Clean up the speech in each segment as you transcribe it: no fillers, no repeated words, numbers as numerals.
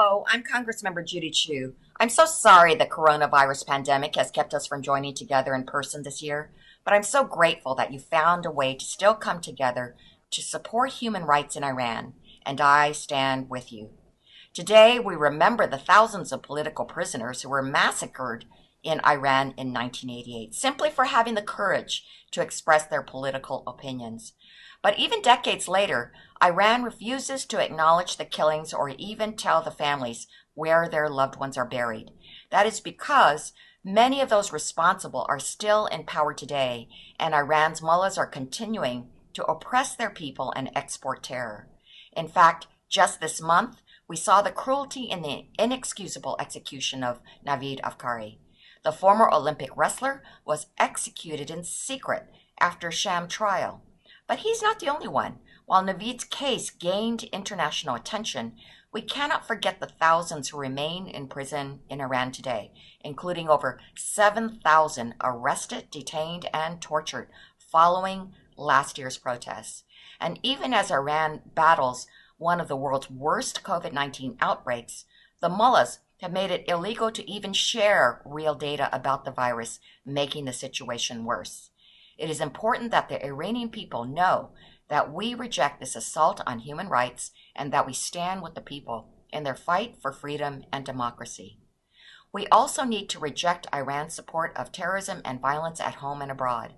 Hello, I'm Congressmember Judy Chu. I'm so sorry the coronavirus pandemic has kept us from joining together in person this year, but I'm so grateful that you found a way to still come together to support human rights in Iran, and I stand with you. Today, we remember the thousands of political prisoners who were massacred in Iran in 1988 simply for having the courage to express their political opinions. But even decades later, Iran refuses to acknowledge the killings or even tell the families where their loved ones are buried. That is because many of those responsible are still in power today, and Iran's mullahs are continuing to oppress their people and export terror. In fact, just this month, we saw the cruelty in the inexcusable execution of Navid Afkari. The former Olympic wrestler was executed in secret after a sham trial. But he's not the only one. While Navid's case gained international attention, we cannot forget the thousands who remain in prison in Iran today, including over 7,000 arrested, detained, and tortured following last year's protests. And even as Iran battles one of the world's worst COVID-19 outbreaks, the mullahs have made it illegal to even share real data about the virus, making the situation worse. It is important that the Iranian people know that we reject this assault on human rights and that we stand with the people in their fight for freedom and democracy. We also need to reject Iran's support of terrorism and violence at home and abroad.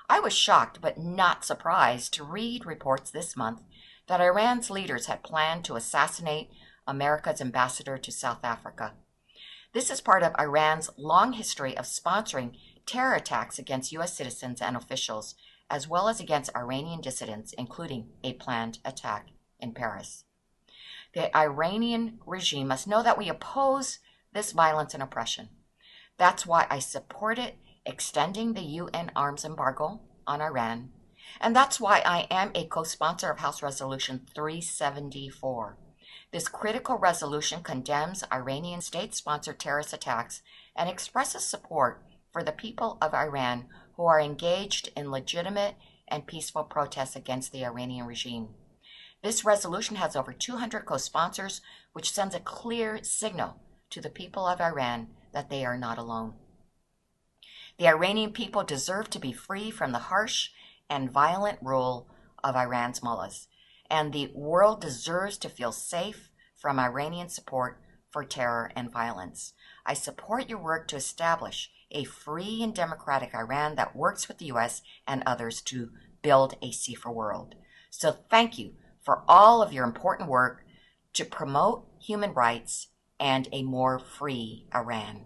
I was shocked but not surprised to read reports this month that Iran's leaders had planned to assassinate America's ambassador to South Africa. This is part of Iran's long history of sponsoring terror attacks against U.S. citizens and officials, as well as against Iranian dissidents, including a planned attack in Paris. The Iranian regime must know that we oppose this violence and oppression. That's why I supported extending the UN arms embargo on Iran, and that's why I am a co-sponsor of House Resolution 374. This critical resolution condemns Iranian state-sponsored terrorist attacks and expresses support for the people of Iran who are engaged in legitimate and peaceful protests against the Iranian regime. This resolution has over 200 co-sponsors, which sends a clear signal to the people of Iran that they are not alone. The Iranian people deserve to be free from the harsh and violent rule of Iran's mullahs, and the world deserves to feel safe from Iranian support for terror and violence. I support your work to establish a free and democratic Iran that works with the U.S. and others to build a safer world. So thank you for all of your important work to promote human rights and a more free Iran.